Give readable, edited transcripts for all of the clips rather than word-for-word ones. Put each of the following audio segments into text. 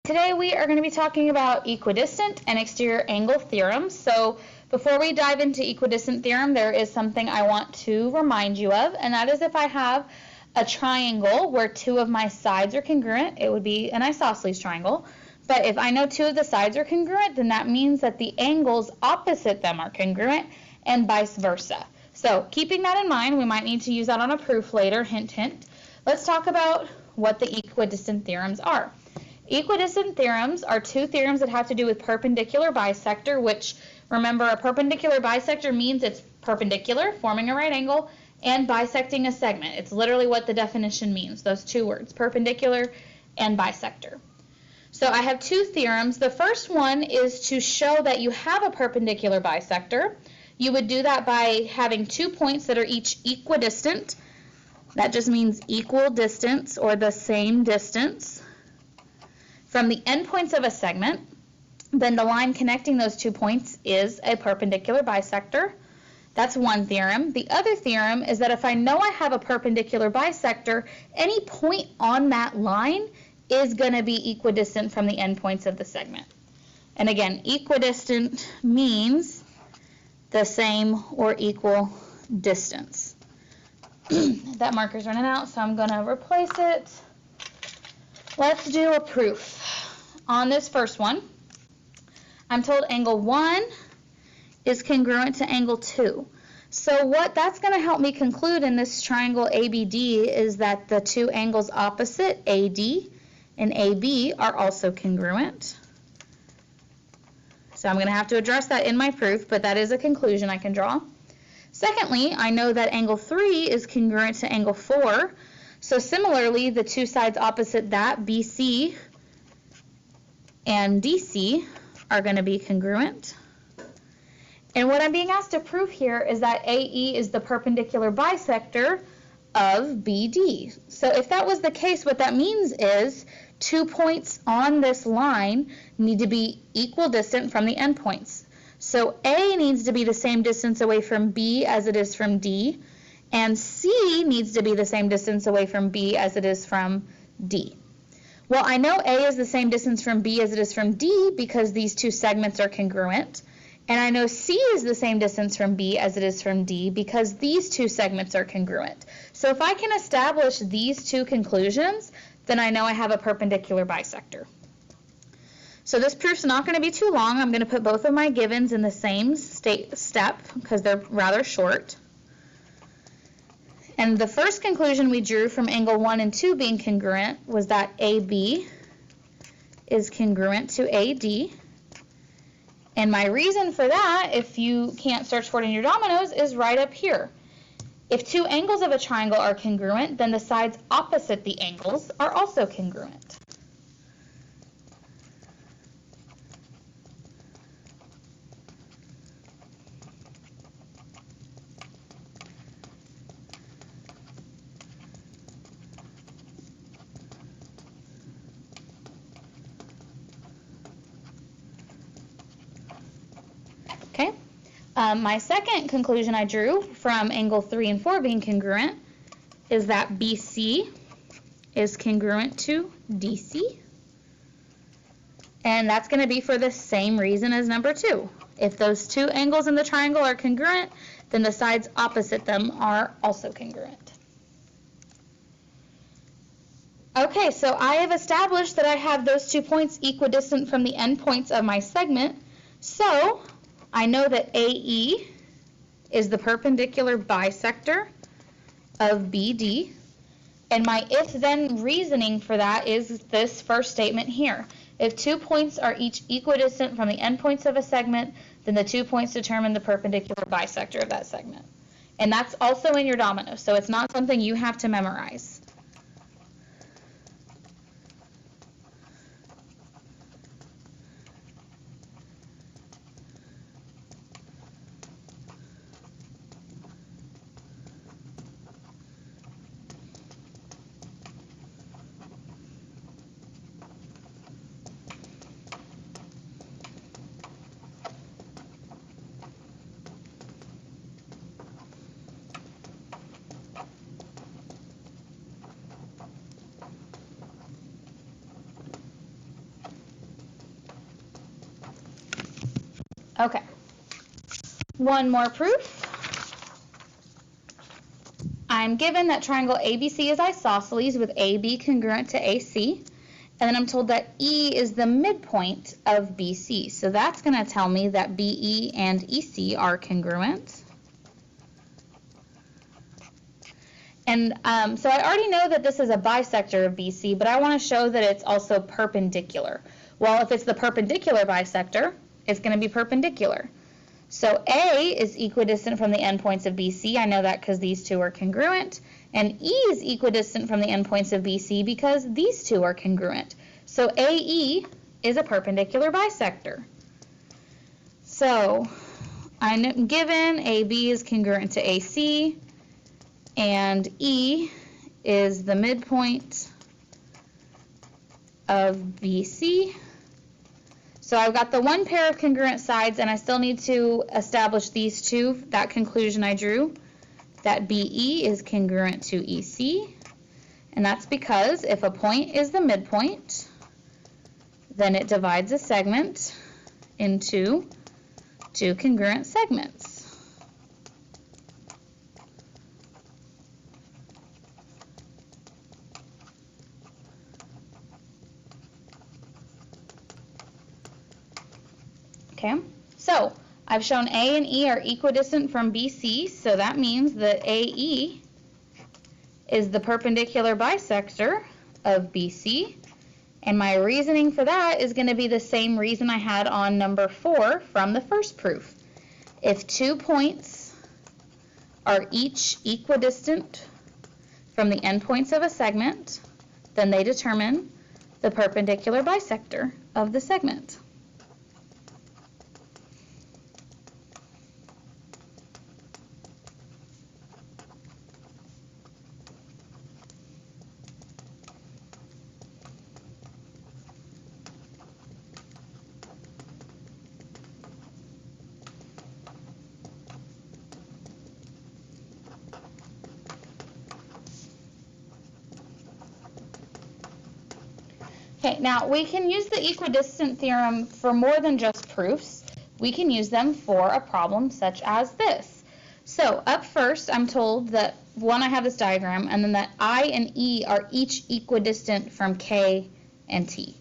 Today we are going to be talking about equidistant and exterior angle theorems. So before we dive into equidistant theorem, there is something I want to remind you of, and that is if I have a triangle where two of my sides are congruent, it would be an isosceles triangle. But if I know two of the sides are congruent, then that means that the angles opposite them are congruent and vice versa. So keeping that in mind, we might need to use that on a proof later, hint, hint. Let's talk about what the equidistant theorems are. Equidistant theorems are two theorems that have to do with perpendicular bisector, which, remember, a perpendicular bisector means it's perpendicular, forming a right angle, and bisecting a segment. It's literally what the definition means, those two words, perpendicular and bisector. So I have two theorems. The first one is to show that you have a perpendicular bisector. You would do that by having 2 points that are each equidistant. That just means equal distance or the same distance from the endpoints of a segment. Then the line connecting those 2 points is a perpendicular bisector. That's one theorem. The other theorem is that if I know I have a perpendicular bisector, any point on that line is going to be equidistant from the endpoints of the segment. And again, equidistant means the same or equal distance. That marker's running out, so I'm going to replace it. Let's do a proof. On this first one, I'm told angle 1 is congruent to angle 2. So what that's going to help me conclude in this triangle ABD is that the two angles opposite, AD and AB, are also congruent. So I'm going to have to address that in my proof, but that is a conclusion I can draw. Secondly, I know that angle 3 is congruent to angle 4. So similarly, the two sides opposite that, BC and DC, are going to be congruent. And what I'm being asked to prove here is that AE is the perpendicular bisector of BD. So if that was the case, what that means is 2 points on this line need to be equal distant from the endpoints. So A needs to be the same distance away from B as it is from D, and C needs to be the same distance away from B as it is from D. Well, I know A is the same distance from B as it is from D because these two segments are congruent, and I know C is the same distance from B as it is from D because these two segments are congruent. So if I can establish these two conclusions, then I know I have a perpendicular bisector. So this proof's not going to be too long. I'm going to put both of my givens in the same step because they're rather short. And the first conclusion we drew from angle 1 and 2 being congruent was that AB is congruent to AD. And my reason for that, if you can't search for it in your dominoes, is right up here. If two angles of a triangle are congruent, then the sides opposite the angles are also congruent. Okay. My second conclusion I drew from angle 3 and 4 being congruent is that BC is congruent to DC. And that's going to be for the same reason as number 2. If those two angles in the triangle are congruent, then the sides opposite them are also congruent. Okay, so I have established that I have those 2 points equidistant from the endpoints of my segment. So I know that AE is the perpendicular bisector of BD, and my if-then reasoning for that is this first statement here. If 2 points are each equidistant from the endpoints of a segment, then the 2 points determine the perpendicular bisector of that segment. And that's also in your domino, so it's not something you have to memorize. Okay. One more proof. I'm given that triangle ABC is isosceles with AB congruent to AC, and then I'm told that E is the midpoint of BC. So that's going to tell me that BE and EC are congruent. And so I already know that this is a bisector of BC, but I want to show that it's also perpendicular. Well, if it's the perpendicular bisector, it's going to be perpendicular. So A is equidistant from the endpoints of BC. I know that because these two are congruent. And E is equidistant from the endpoints of BC because these two are congruent. So AE is a perpendicular bisector. So I'm given AB is congruent to AC, and E is the midpoint of BC. So I've got the one pair of congruent sides, and I still need to establish these two, that conclusion I drew, that BE is congruent to EC, and that's because if a point is the midpoint, then it divides a segment into two congruent segments. Okay, so I've shown A and E are equidistant from BC, so that means that AE is the perpendicular bisector of BC, and my reasoning for that is going to be the same reason I had on number 4 from the first proof. If 2 points are each equidistant from the endpoints of a segment, then they determine the perpendicular bisector of the segment. Okay, now we can use the equidistant theorem for more than just proofs. We can use them for a problem such as this. So up first, I'm told that, one, I have this diagram, and then that I and E are each equidistant from K and T.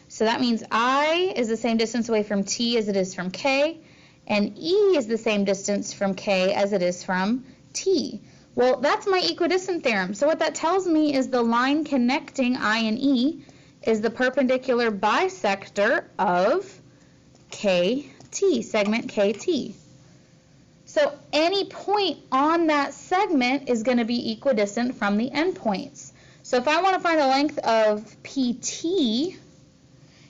So that means I is the same distance away from T as it is from K, and E is the same distance from K as it is from T. Well, that's my equidistant theorem. So what that tells me is the line connecting I and E is the perpendicular bisector of KT, segment KT. So any point on that segment is going to be equidistant from the endpoints. So if I want to find the length of PT,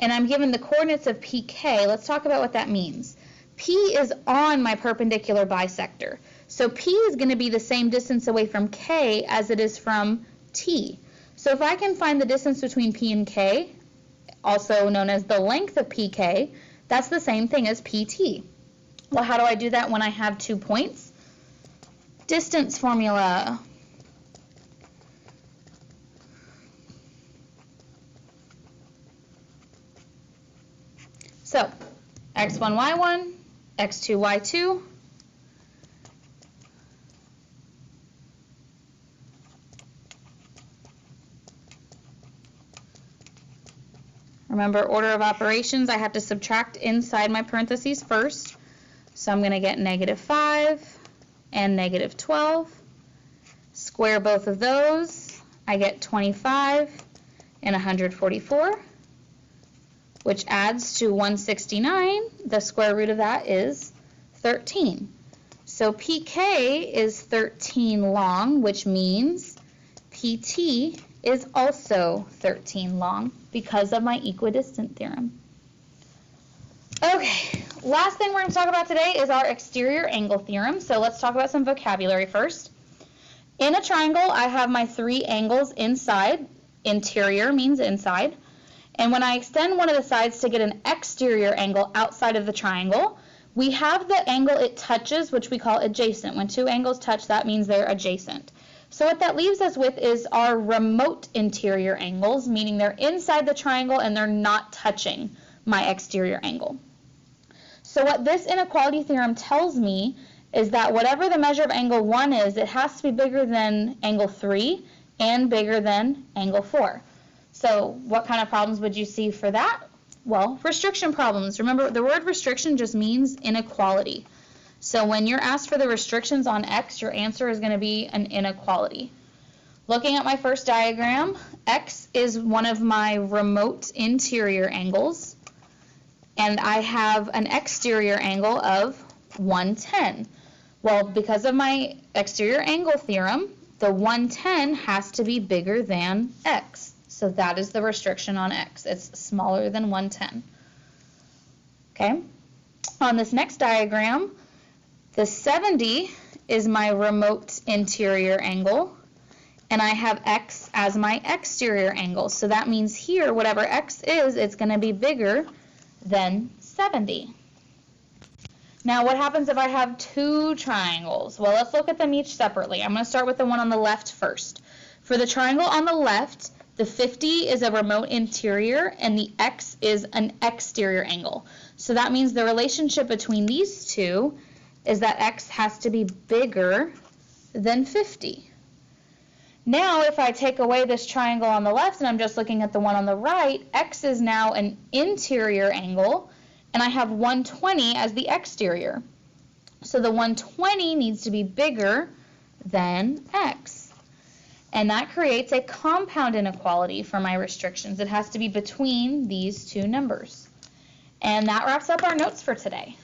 and I'm given the coordinates of PK, let's talk about what that means. P is on my perpendicular bisector. So P is going to be the same distance away from K as it is from T. So if I can find the distance between P and K, also known as the length of PK, that's the same thing as PT. Well, how do I do that when I have 2 points? Distance formula. So, x1, y1, x2, y2. Remember, order of operations, I have to subtract inside my parentheses first. So I'm going to get -5 and -12. Square both of those. I get 25 and 144, which adds to 169. The square root of that is 13. So PK is 13 long, which means PT is also 13 long because of my equidistant theorem. Okay, last thing we're going to talk about today is our exterior angle theorem. So let's talk about some vocabulary first. In a triangle, I have my 3 angles inside. Interior means inside. And when I extend one of the sides to get an exterior angle outside of the triangle, we have the angle it touches, which we call adjacent. When 2 angles touch, that means they're adjacent. So what that leaves us with is our remote interior angles, meaning they're inside the triangle and they're not touching my exterior angle. So what this inequality theorem tells me is that whatever the measure of angle 1 is, it has to be bigger than angle 3 and bigger than angle 4. So what kind of problems would you see for that? Well, restriction problems. Remember, the word restriction just means inequality. So when you're asked for the restrictions on x, your answer is going to be an inequality. Looking at my first diagram, x is one of my remote interior angles, and I have an exterior angle of 110. Well, because of my exterior angle theorem, the 110 has to be bigger than x. So that is the restriction on x. It's smaller than 110. Okay. On this next diagram, the 70 is my remote interior angle, and I have x as my exterior angle. So that means here, whatever x is, it's going to be bigger than 70. Now, what happens if I have two triangles? Well, let's look at them each separately. I'm going to start with the one on the left first. For the triangle on the left, the 50 is a remote interior and the x is an exterior angle. So that means the relationship between these two is that x has to be bigger than 50. Now, if I take away this triangle on the left and I'm just looking at the one on the right, x is now an interior angle, and I have 120 as the exterior. So the 120 needs to be bigger than x. And that creates a compound inequality for my restrictions. It has to be between these two numbers. And that wraps up our notes for today.